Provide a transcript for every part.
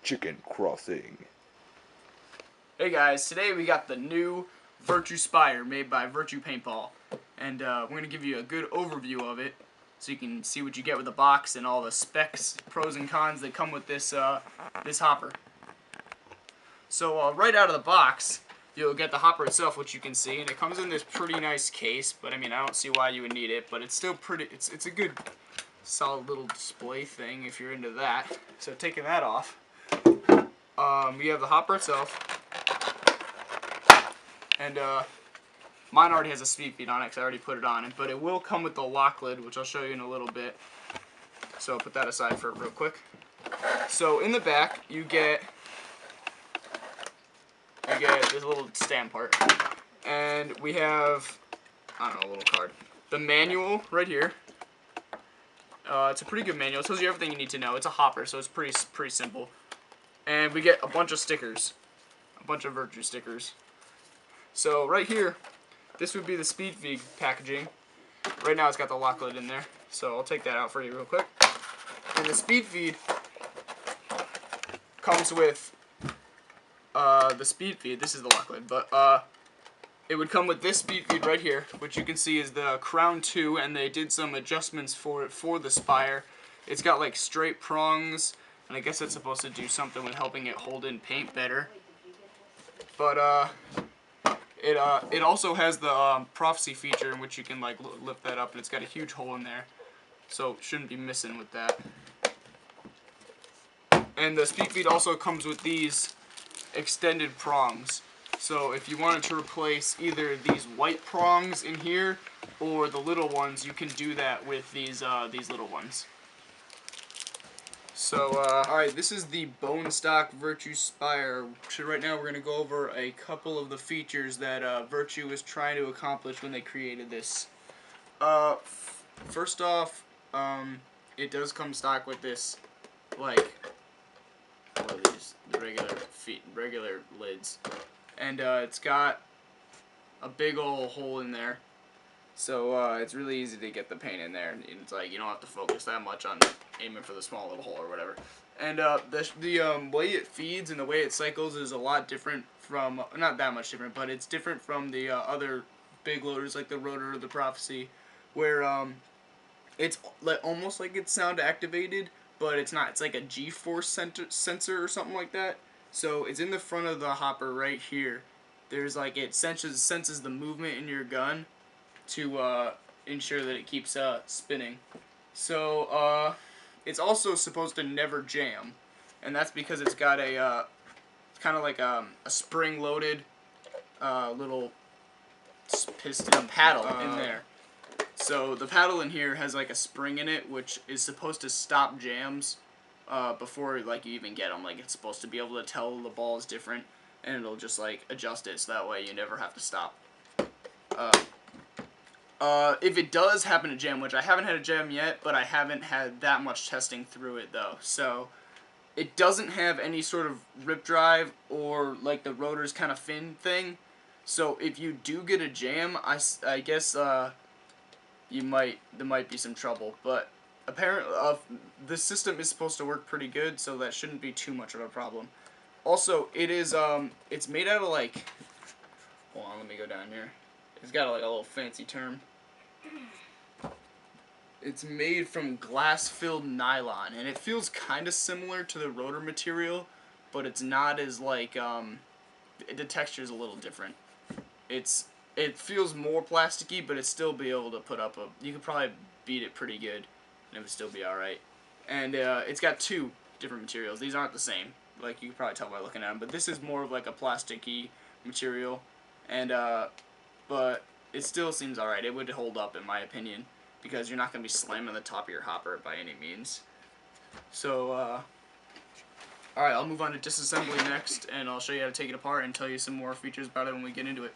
Chicken Crossing. Hey guys, today we got the new Virtue Spire made by Virtue Paintball, and we're going to give you a good overview of it so you can see what you get with the box and all the specs, pros and cons that come with this this hopper. So right out of the box, you'll get the hopper itself, which you can see, and it comes in this pretty nice case, but I mean, I don't see why you would need it, but it's still pretty, it's a good solid little display thing if you're into that. So taking that off, you have the hopper itself, and mine already has a speed feed on it because I already put it on it, but it will come with the lock lid, which I'll show you in a little bit. So I'll put that aside for real quick. So in the back, you get this little stand part, and we have, I don't know, a little card. The manual right here. It's a pretty good manual. It tells you everything you need to know. It's a hopper, so it's pretty simple. And we get a bunch of stickers, a bunch of Virtue stickers. So right here, this would be the speed feed packaging. Right now it's got the lock lid in there, so I'll take that out for you real quick. And the speed feed comes with the speed feed. This is the lock lid, but it would come with this speed feed right here, which you can see is the Crown 2, and they did some adjustments for it for the Spire. It's got like straight prongs, and I guess that's supposed to do something with helping it hold in paint better. But it also has the prophecy feature, in which you can like lift that up, and it's got a huge hole in there, so shouldn't be missing with that. And the speed feed also comes with these extended prongs. So if you wanted to replace either these white prongs in here or the little ones, you can do that with these little ones. So alright, this is the bone stock Virtue Spire. So right now we're going to go over a couple of the features that Virtue was trying to accomplish when they created this. First off, it does come stock with this, like, what are these? The regular lids. And it's got a big old hole in there, so it's really easy to get the paint in there. It's like you don't have to focus that much on aiming for the small little hole or whatever. And the way it feeds and the way it cycles is a lot different from, not that much different, but it's different from the other big loaders like the Rotor or the Prophecy, where it's like almost like it's sound activated, but it's not. It's like a G-force sensor or something like that. So it's in the front of the hopper right here. There's like, it senses the movement in your gun to ensure that it keeps spinning. So it's also supposed to never jam, and that's because it's got a kind of like a spring-loaded little piston paddle in there. So the paddle in here has like a spring in it, which is supposed to stop jams before like you even get them. Like, it's supposed to be able to tell the ball is different, and it'll just like adjust it so that way you never have to stop. If it does happen to jam, which I haven't had a jam yet, but I haven't had that much testing through it though, so it doesn't have any sort of rip drive or like the Rotor's kind of fin thing. So if you do get a jam, I guess there might be some trouble, but apparently the system is supposed to work pretty good, so that shouldn't be too much of a problem. Also, it is it's made out of like, hold on, let me go down here. It's got like a little fancy term. It's made from glass-filled nylon, and it feels kind of similar to the Rotor material, but it's not as like the texture is a little different. It feels more plasticky, but it's still be able to put up you could probably beat it pretty good, and it would still be alright. And it's got two different materials. These aren't the same, like you can probably tell by looking at them, but this is more of like a plasticky material, and but it still seems alright. It would hold up in my opinion, because you're not going to be slamming the top of your hopper by any means. So alright, I'll move on to disassembly next, and I'll show you how to take it apart and tell you some more features about it when we get into it.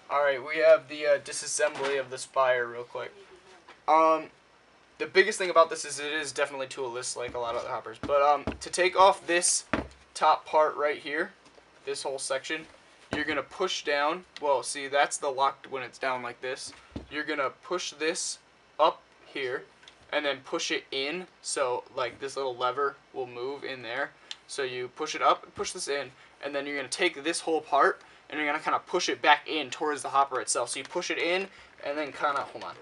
Alright, we have the disassembly of the Spire real quick. The biggest thing about this is it is definitely toolless, like a lot of the hoppers. But to take off this top part right here, this whole section, you're going to push down. Well, see, that's the lock when it's down like this. You're going to push this up here and then push it in, so like this little lever will move in there. So you push it up, push this in, and then you're going to take this whole part, and you're going to kind of push it back in towards the hopper itself. So you push it in, and then kind of, hold on,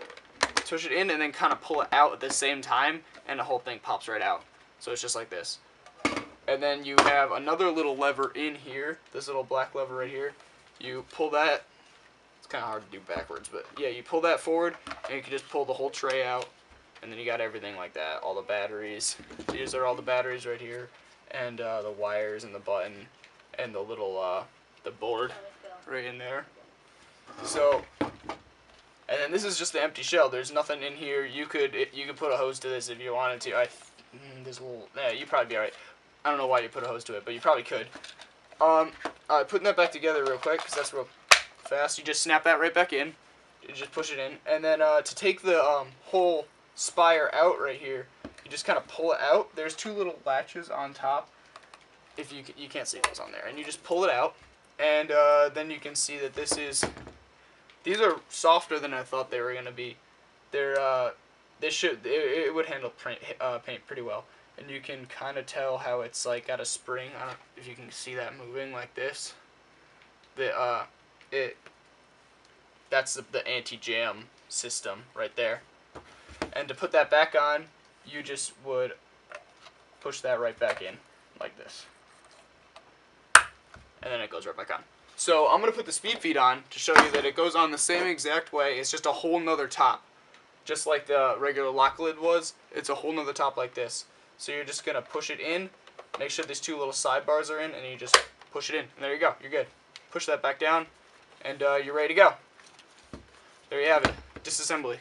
push it in, and then kind of pull it out at the same time, and the whole thing pops right out. So it's just like this. And then you have another little lever in here, this little black lever right here. You pull that. It's kind of hard to do backwards, but yeah, you pull that forward, and you can just pull the whole tray out, and then you got everything like that. All the batteries. These are all the batteries right here, and the wires and the button, and the little the board right in there. So, and then this is just the empty shell. There's nothing in here. You could put a hose to this if you wanted to. You'd probably be alright. I don't know why you put a hose to it, but you probably could. Putting that back together real quick, because that's real fast. You just snap that right back in. You just push it in, and then to take the whole spire out right here, you just kind of pull it out. There's two little latches on top. If you can't see those on there, and you just pull it out, and then you can see that these are softer than I thought they were gonna be. It would handle paint pretty well. And you can kind of tell how it's like got a spring. I don't know if you can see that moving like this. That's the anti-jam system right there. And to put that back on, you just would push that right back in like this. And then it goes right back on. So I'm going to put the speed feed on to show you that it goes on the same exact way. It's just a whole nother top. Just like the regular lock lid was, it's a whole nother top like this. So you're just going to push it in, make sure these two little sidebars are in, and you just push it in. And there you go. You're good. Push that back down, and you're ready to go. There you have it. Disassembly.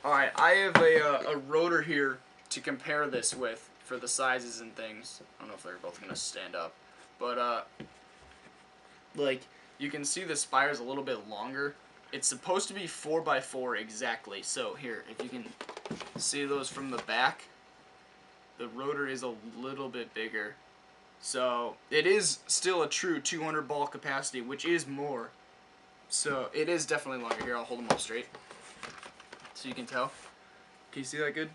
Alright, I have a rotor here to compare this with for the sizes and things. I don't know if they're both going to stand up. But, like, you can see the spire's a little bit longer. It's supposed to be 4x4 exactly. So, here, if you can see those from the back, the rotor is a little bit bigger. So it is still a true 200 ball capacity, which is more. So it is definitely longer. Here, I'll hold them up straight so you can tell. Can you see that good?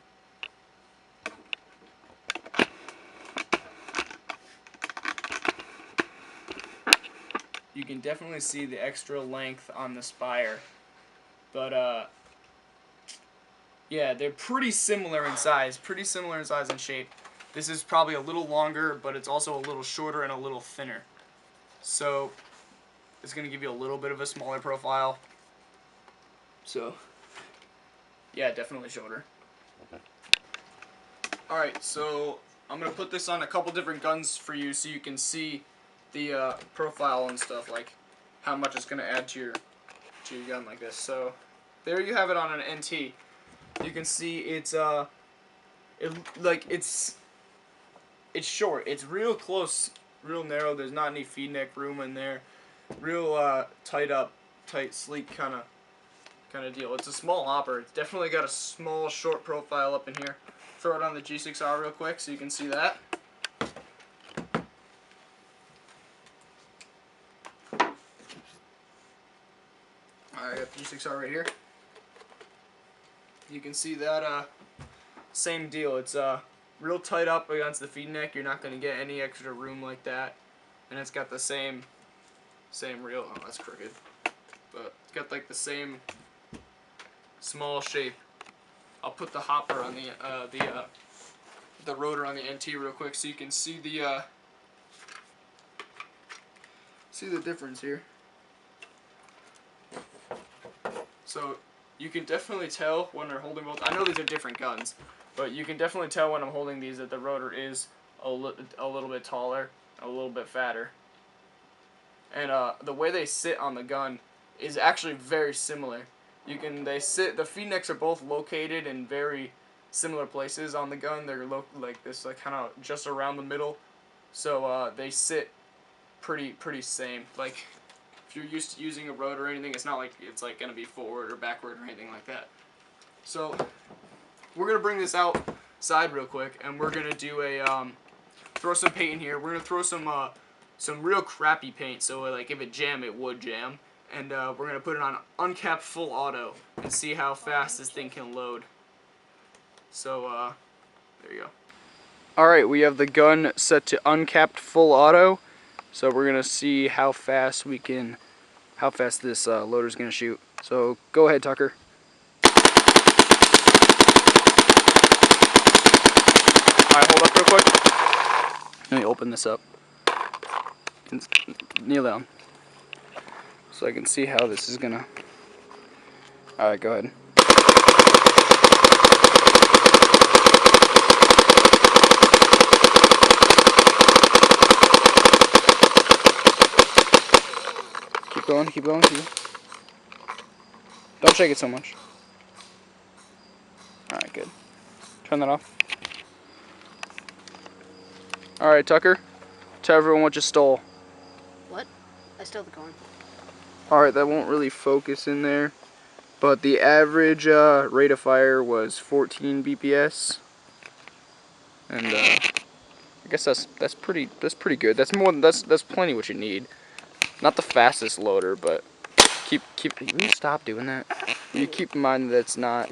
You can definitely see the extra length on the spire. But yeah, they're pretty similar in size. Pretty similar in size and shape. This is probably a little longer, but it's also a little shorter and a little thinner. So it's going to give you a little bit of a smaller profile. So yeah, definitely shorter. Alright, so I'm going to put this on a couple different guns for you so you can see the profile and stuff, like how much it's going to add to your gun like this. So there you have it on an NT. You can see it's it's short. It's real close, real narrow. There's not any feed neck room in there. Real tight, sleek kind of deal. It's a small hopper. It's definitely got a small, short profile up in here. Throw it on the G6R real quick so you can see that. I got the G6R right here. You can see that same deal. It's real tight up against the feed neck. You're not going to get any extra room like that. And it's got the same real, oh, that's crooked. But it's got like the same small shape. I'll put the hopper on the rotor on the NT real quick so you can see the difference here. So you can definitely tell when they're holding both. I know these are different guns, but you can definitely tell when I'm holding these that the rotor is a little bit taller, a little bit fatter. And the way they sit on the gun is actually very similar. The feed necks are both located in very similar places on the gun. They're like this, like kind of just around the middle. So they sit pretty same. Like if you're used to using a rotor or anything, it's not like it's like gonna be forward or backward or anything like that. So we're gonna bring this outside real quick, and we're gonna do a throw some paint in here. We're gonna throw some real crappy paint, so like if it jammed, it would jam. And we're gonna put it on uncapped full auto and see how fast this thing can load. So there you go. Alright, we have the gun set to uncapped full auto. So we're gonna see how fast this loader's gonna shoot. So go ahead, Tucker. Alright, hold up real quick. Let me open this up. Kneel down. So I can see how this is gonna... Alright, go ahead. Keep going, keep going, keep going. Don't shake it so much. Alright, good. Turn that off. Alright, Tucker. Tell everyone what you stole. What? I stole the corn. Alright, that won't really focus in there. But the average rate of fire was 14 BPS. And I guess that's pretty good. That's plenty what you need. Not the fastest loader, but keep you stop doing that. You keep in mind that it's not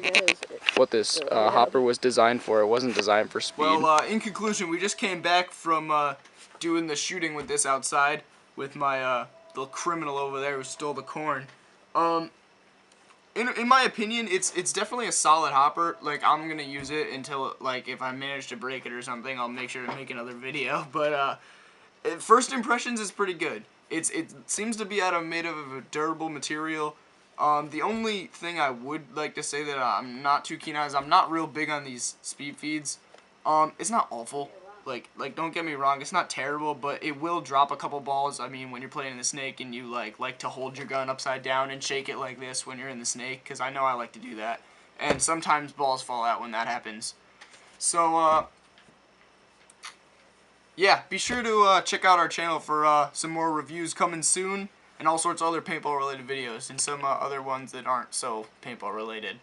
what this hopper was designed for. It wasn't designed for speed. Well, in conclusion, we just came back from doing the shooting with this outside with my the criminal over there who stole the corn. In my opinion, it's definitely a solid hopper. Like, I'm gonna use it until, like, if I manage to break it or something, I'll make sure to make another video. But first impressions is pretty good. It seems to be made of a durable material. The only thing I would like to say that I'm not too keen on is I'm not real big on these speed feeds. It's not awful. Like don't get me wrong, it's not terrible, but it will drop a couple balls. I mean, when you're playing in the snake and you like to hold your gun upside down and shake it like this when you're in the snake, because I know I like to do that. And sometimes balls fall out when that happens. So yeah, be sure to check out our channel for some more reviews coming soon, and all sorts of other paintball related videos, and some other ones that aren't so paintball related.